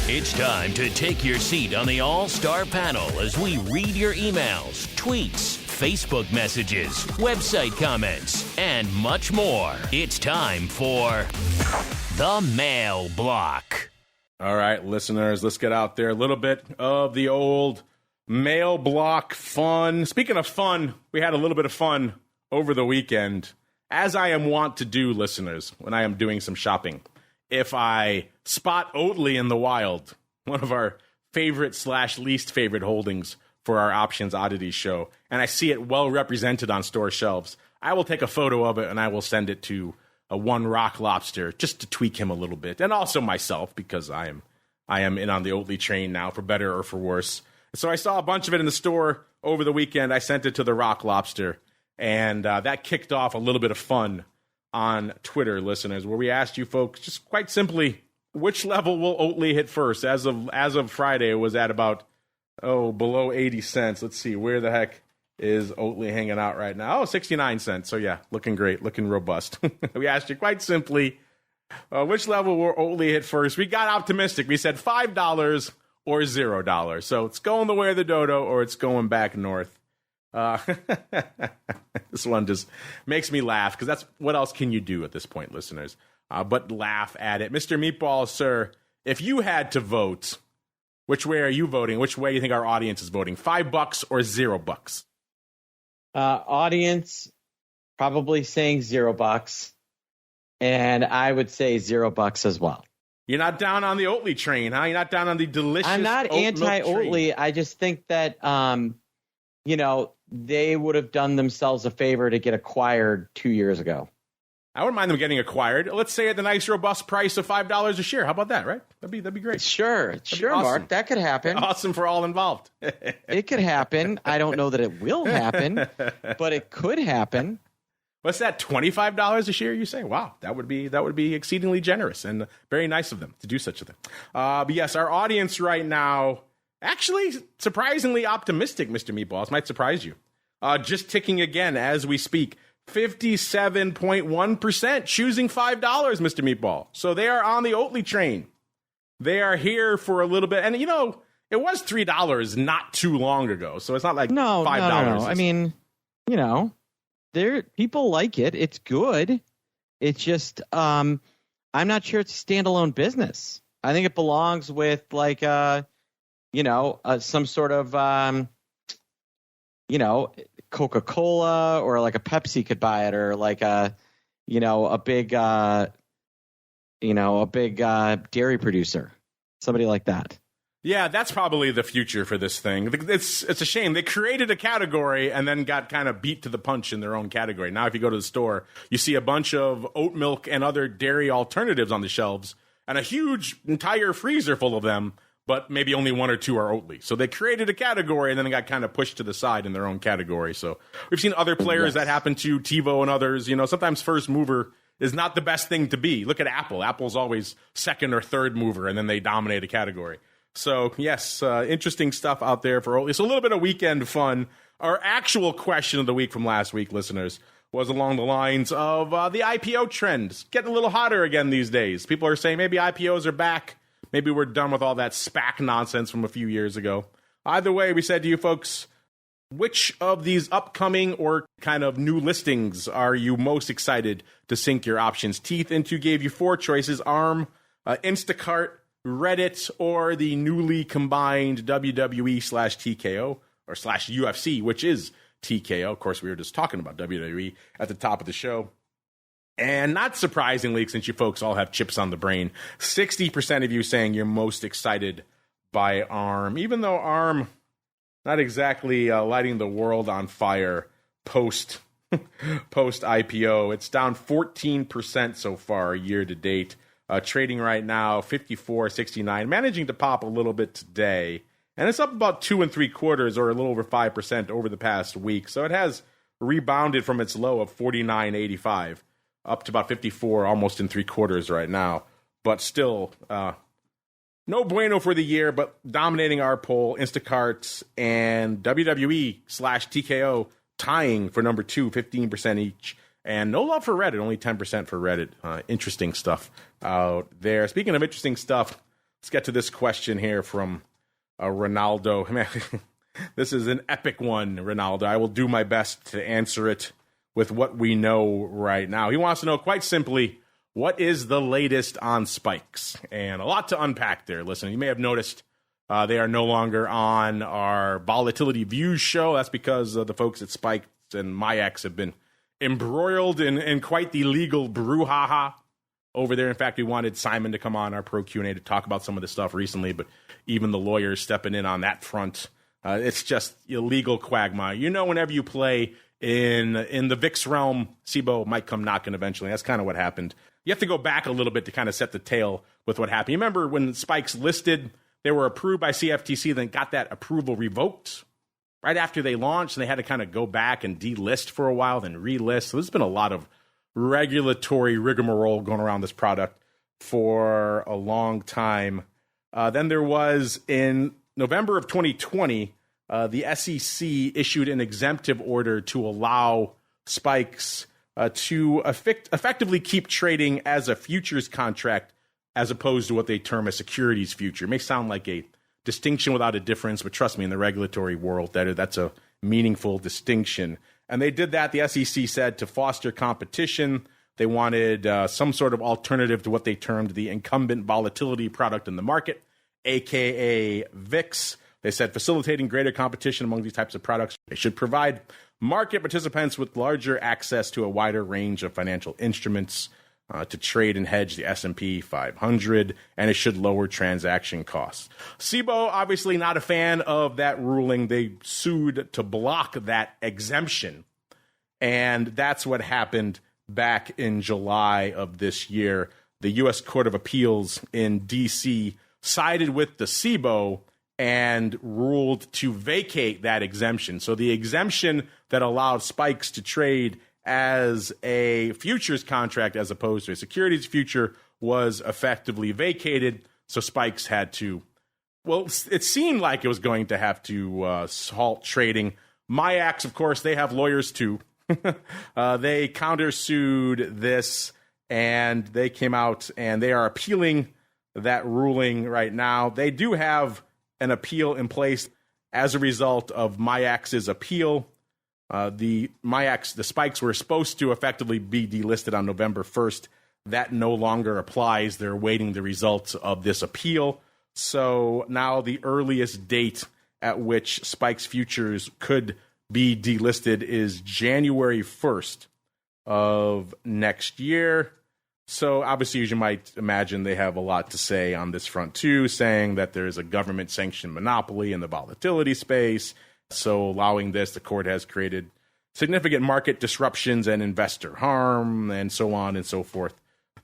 S1: It's time to take your seat on the All-Star panel as we read your emails, tweets, Facebook messages, website comments, and much more. It's time for The Mail Block.
S2: All right, listeners, let's get out there. A little bit of the old mail block fun. Speaking of fun, we had a little bit of fun over the weekend, as I am wont to do, listeners, when I am doing some shopping. If I spot OATLY in the wild, one of our favorite/least favorite holdings for our Options Oddity show, and I see it well represented on store shelves, I will take a photo of it and I will send it to One Rock Lobster just to tweak him a little bit, and also myself, because I am in on the OATLY train now, for better or for worse. So I saw a bunch of it in the store over the weekend. I sent it to the Rock Lobster, and that kicked off a little bit of fun on Twitter, listeners, where we asked you folks just quite simply, which level will OATLY hit first? As of Friday, it was at about below 80 cents. Let's see, where the heck is OATLY hanging out right now? 69 cents. So yeah, looking great, looking robust. We asked you quite simply, which level will OATLY hit first? We got optimistic. We said $5 or $0. So it's going the way of the dodo, or it's going back north. This one just makes me laugh, because that's what else can you do at this point, listeners, but laugh at it. Mr. Meatball, sir, if you had to vote, which way are you voting? Which way do you think our audience is voting? $5 or $0?
S3: Audience probably saying $0, and I would say $0 as well.
S2: You're not down on the OATLY train, huh? You're not down on the delicious.
S3: I'm not anti-OATLY. I just think that they would have done themselves a favor to get acquired 2 years ago.
S2: I wouldn't mind them getting acquired. Let's say at the nice, robust price of $5 a share. How about that, right? That'd be great.
S3: Sure, awesome. Mark. That could happen.
S2: Awesome for all involved.
S3: It could happen. I don't know that it will happen, but it could happen.
S2: What's that? $25 a share? You say? Wow, that would be exceedingly generous and very nice of them to do such a thing. But yes, our audience right now, actually surprisingly optimistic. Mr. Meatballs, might surprise you. Just ticking again as we speak. 57.1% choosing $5, Mr. Meatball. So they are on the OATLY train. They are here for a little bit. And, it was $3 not too long ago. So it's not like $5.
S3: No. I mean, people like it. It's good. It's just, I'm not sure it's a standalone business. I think it belongs with some sort of, Coca-Cola, or like a Pepsi could buy it, or like a big dairy producer, somebody like that.
S2: Yeah, that's probably the future for this thing. It's a shame. They created a category and then got kind of beat to the punch in their own category. Now, if you go to the store, you see a bunch of oat milk and other dairy alternatives on the shelves, and a huge entire freezer full of them, but maybe only one or two are OATLY. So they created a category and then got kind of pushed to the side in their own category. So we've seen other players that happen to, TiVo and others. Sometimes first mover is not the best thing to be. Look at Apple. Apple's always second or third mover, and then they dominate a category. So, yes, interesting stuff out there for OATLY. So a little bit of weekend fun. Our actual question of the week from last week, listeners, was along the lines of the IPO trend. It's getting a little hotter again these days. People are saying maybe IPOs are back. Maybe we're done with all that SPAC nonsense from a few years ago. Either way, we said to you folks, which of these upcoming or kind of new listings are you most excited to sink your options teeth into? Gave you four choices: ARM, Instacart, Reddit, or the newly combined WWE/TKO, or /UFC, which is TKO. Of course, we were just talking about WWE at the top of the show. And not surprisingly, since you folks all have chips on the brain, 60% of you saying you're most excited by ARM, even though ARM not exactly lighting the world on fire post IPO. It's down 14% so far year to date. Trading right now 54.69, managing to pop a little bit today, and it's up about 2 3/4 or a little over 5% over the past week. So it has rebounded from its low of 49.85 up to about 54, almost in 3/4 right now. But still, no bueno for the year. But dominating our poll, Instacart and WWE/TKO tying for number 2, 15% each. And no love for Reddit, only 10% for Reddit. Interesting stuff out there. Speaking of interesting stuff, let's get to this question here from Ronaldo. Man, this is an epic one, Ronaldo. I will do my best to answer it with what we know right now. He wants to know, quite simply, what is the latest on spikes? And a lot to unpack there. Listen, you may have noticed they are no longer on our Volatility Views show. That's because the folks at Spikes and MIAX have been embroiled in quite the legal brouhaha over there. In fact, we wanted Simon to come on our Pro Q&A to talk about some of this stuff recently, but even the lawyers stepping in on that front. It's just illegal quagmire. You know, whenever you play in the VIX realm, SIBO might come knocking eventually. That's kind of what happened. You have to go back a little bit to kind of set the tale with what happened. You remember when Spikes listed, they were approved by CFTC, then got that approval revoked right after they launched, and they had to kind of go back and delist for a while, then relist. So there's been a lot of regulatory rigmarole going around this product for a long time. Then there was, in November of 2020, the SEC issued an exemptive order to allow Spikes to effectively keep trading as a futures contract as opposed to what they term a securities future. It may sound like a distinction without a difference, but trust me, in the regulatory world, that's a meaningful distinction. And they did that, the SEC said, to foster competition. They wanted some sort of alternative to what they termed the incumbent volatility product in the market, a.k.a. VIX. They said facilitating greater competition among these types of products. They should provide market participants with larger access to a wider range of financial instruments to trade and hedge the S&P 500, and it should lower transaction costs. SIBO, obviously not a fan of that ruling. They sued to block that exemption, and that's what happened back in July of this year. The U.S. Court of Appeals in D.C. sided with the SIBO and ruled to vacate that exemption. So the exemption that allowed Spikes to trade as a futures contract as opposed to a securities future was effectively vacated. So Spikes had to, well, it seemed like it was going to have to halt trading. MIAX, of course, they have lawyers too. They countersued this, and they came out and they are appealing that ruling right now. They do have an appeal in place as a result of MIAX's appeal. The Spikes were supposed to effectively be delisted on November 1st. That no longer applies. They're awaiting the results of this appeal. So now the earliest date at which Spikes futures could be delisted is January 1st of next year. So obviously, as you might imagine, they have a lot to say on this front too, saying that there is a government-sanctioned monopoly in the volatility space. So allowing this, the court has created significant market disruptions and investor harm and so on and so forth.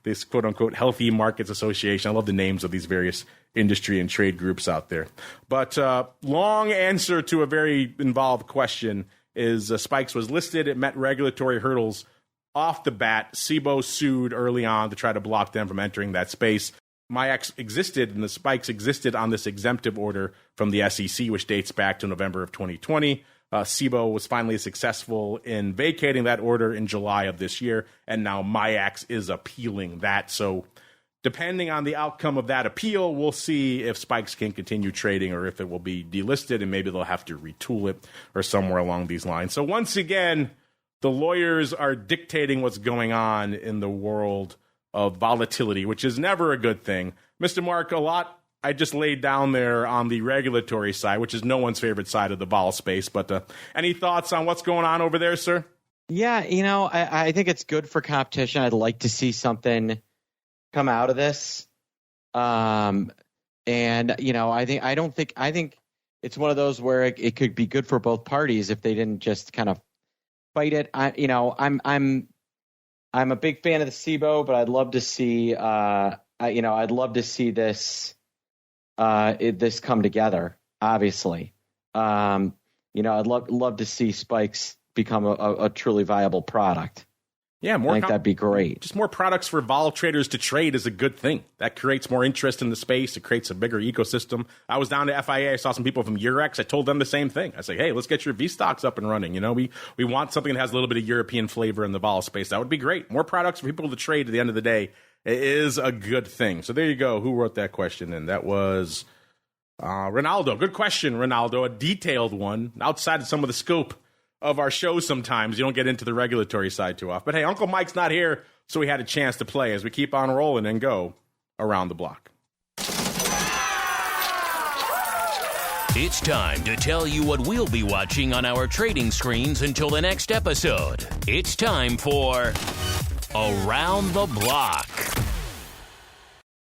S2: This quote-unquote Healthy Markets Association. I love the names of these various industry and trade groups out there. But long answer to a very involved question is Spikes was listed. It met regulatory hurdles off the bat. SIBO sued early on to try to block them from entering that space. MIAX existed, and the Spikes existed on this exemptive order from the SEC, which dates back to November of 2020. SIBO was finally successful in vacating that order in July of this year, and now MIAX is appealing that. So depending on the outcome of that appeal, we'll see if Spikes can continue trading or if it will be delisted, and maybe they'll have to retool it or somewhere along these lines. So once again, the lawyers are dictating what's going on in the world of volatility, which is never a good thing. Mr. Mark, a lot I just laid down there on the regulatory side, which is no one's favorite side of the vol space. But any thoughts on what's going on over there, sir?
S3: Yeah, I think it's good for competition. I'd like to see something come out of this. And, I think it's one of those where it could be good for both parties if they didn't just kind of fight it. I'm a big fan of the SIBO, but I'd love to see, this, this come together. Obviously, I'd love to see Spikes become a truly viable product.
S2: Yeah,
S3: I think that'd be great.
S2: Just more products for vol traders to trade is a good thing. That creates more interest in the space. It creates a bigger ecosystem. I was down to FIA. I saw some people from Eurex. I told them the same thing. I say, hey, let's get your V stocks up and running. We want something that has a little bit of European flavor in the vol space. That would be great. More products for people to trade at the end of the day is a good thing. So there you go. Who wrote that question? And that was Ronaldo. Good question, Ronaldo. A detailed one outside of some of the scope of our show sometimes. You don't get into the regulatory side too often. But hey, Uncle Mike's not here, so we had a chance to play as we keep on rolling and go around the block.
S1: It's time to tell you what we'll be watching on our trading screens until the next episode. It's time for Around the Block.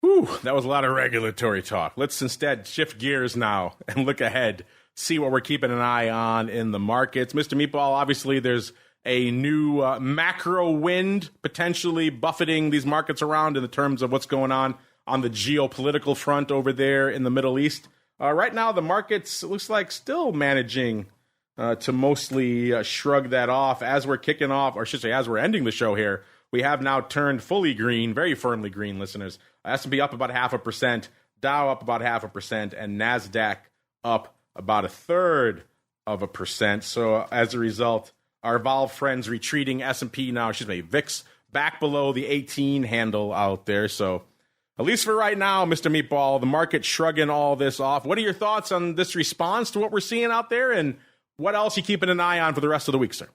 S2: Whew, that was a lot of regulatory talk. Let's instead shift gears now and look ahead, see what we're keeping an eye on in the markets. Mr. Meatball, obviously there's a new macro wind potentially buffeting these markets around in the terms of what's going on the geopolitical front over there in the Middle East. Right now, the markets, it looks like, still managing to mostly shrug that off as we're kicking off, or I should say as we're ending the show here. We have now turned fully green, very firmly green, listeners. S&P up about 0.5%, Dow up about 0.5%, and NASDAQ up about 0.33%. So as a result, our vol friends retreating, S&P now, VIX back below the 18 handle out there. So at least for right now, Mr. Meatball, the market shrugging all this off. What are your thoughts on this response to what we're seeing out there, and what else are you keeping an eye on for the rest of the week, sir?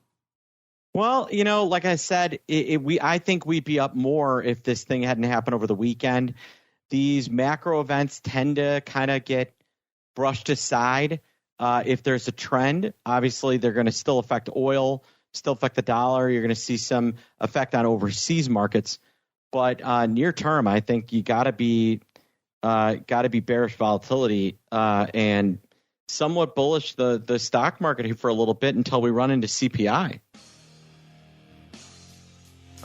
S3: Well, like I said, I think we'd be up more if this thing hadn't happened over the weekend. These macro events tend to kind of get brushed aside. If there's a trend, obviously they're going to still affect oil, still affect the dollar. You're going to see some effect on overseas markets. But near term, I think you got to be bearish volatility and somewhat bullish the stock market here for a little bit until we run into CPI.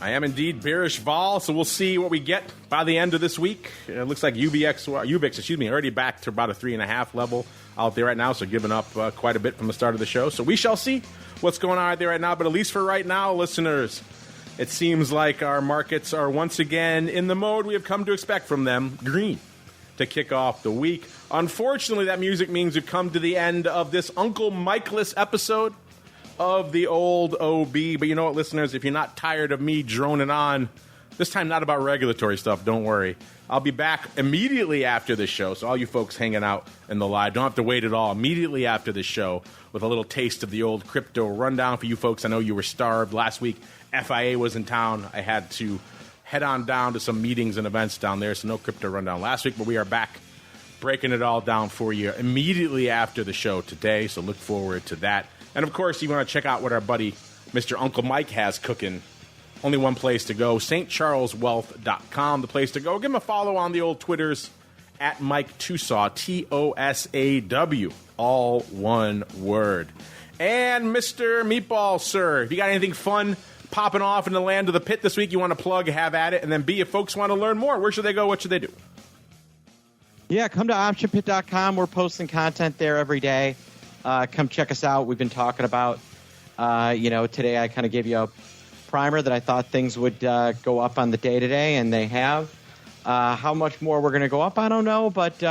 S2: I am indeed bearish vol, so we'll see what we get by the end of this week. It looks like UBIX, already back to about a 3.5 level out there right now, so giving up quite a bit from the start of the show. So we shall see what's going on out there right now. But at least for right now, listeners, it seems like our markets are once again in the mode we have come to expect from them, green, to kick off the week. Unfortunately, that music means we've come to the end of this Uncle Mike-less episode of the old OB. But you know what, listeners, if you're not tired of me droning on, this time not about regulatory stuff, don't worry. I'll be back immediately after this show, so all you folks hanging out in the live, don't have to wait at all. Immediately after this show with a little taste of the old crypto rundown for you folks. I know you were starved last week. FIA was in town. I had to head on down to some meetings and events down there, so no crypto rundown last week, but we are back breaking it all down for you immediately after the show today, so look forward to that. And, of course, you want to check out what our buddy Mr. Uncle Mike has cooking. Only one place to go, stcharleswealth.com, the place to go. Give him a follow on the old Twitters, at Mike Tusaw, Tosaw, all one word. And Mr. Meatball, sir, if you got anything fun popping off in the land of the pit this week you want to plug, have at it. And then B, if folks want to learn more, where should they go? What should they do?
S3: Yeah, come to optionpit.com. We're posting content there every day. Come check us out. We've been talking about, today I kind of gave you a primer that I thought things would go up on the day today, and they have. How much more we're going to go up, I don't know, but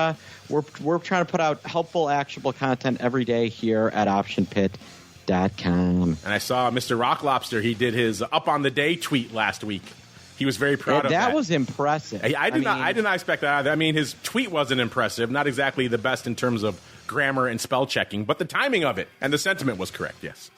S3: we're trying to put out helpful, actionable content every day here at optionpit.com. And
S2: I saw Mr. Rock Lobster. He did his up on the day tweet last week. He was very proud of that.
S3: That was impressive.
S2: I did not expect that either. I mean, his tweet wasn't impressive. Not exactly the best in terms of grammar and spell checking, but the timing of it and the sentiment was correct, yes.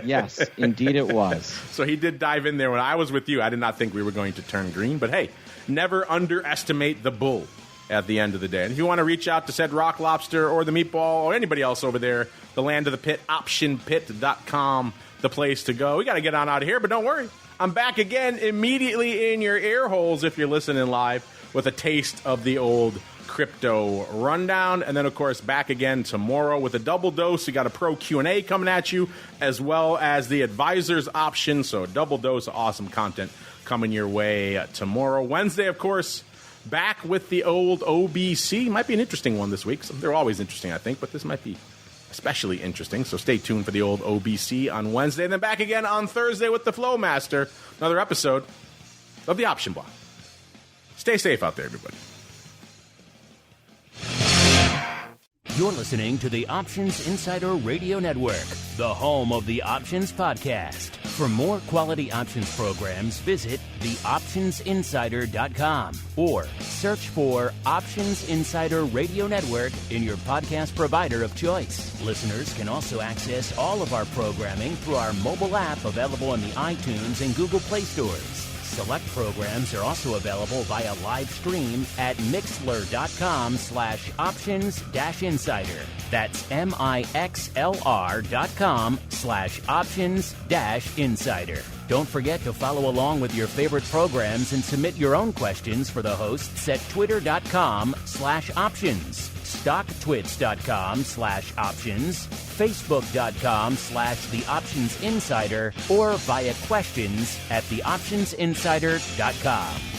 S3: Yes, indeed it was.
S2: So he did dive in there. When I was with you, I did not think we were going to turn green. But hey, never underestimate the bull at the end of the day. And if you want to reach out to said Rock Lobster or the Meatball or anybody else over there, the land of the pit, optionpit.com, the place to go. We got to get on out of here, but don't worry. I'm back again immediately in your ear holes if you're listening live with a taste of the old crypto rundown. And then, of course, back again tomorrow with a double dose. You got a pro Q&A coming at you, as well as the advisor's option. So a double dose of awesome content coming your way tomorrow. Wednesday, of course, back with the old OBC. Might be an interesting one this week. They're always interesting, I think, but this might be especially interesting. So stay tuned for the old OBC on Wednesday. And then back again on Thursday with the Flow Master. Another episode of the Option Block. Stay safe out there, everybody.
S1: You're listening to the Options Insider Radio Network, the home of the Options Podcast. For more quality options programs, visit theoptionsinsider.com or search for Options Insider Radio Network in your podcast provider of choice. Listeners can also access all of our programming through our mobile app available in the iTunes and Google Play stores. Select programs are also available via live stream at mixlr.com/options-insider. That's mixlr.com/options-insider. Don't forget to follow along with your favorite programs and submit your own questions for the hosts at twitter.com/options, stocktwits.com/options, facebook.com/theoptionsinsider, or via questions at theoptionsinsider.com.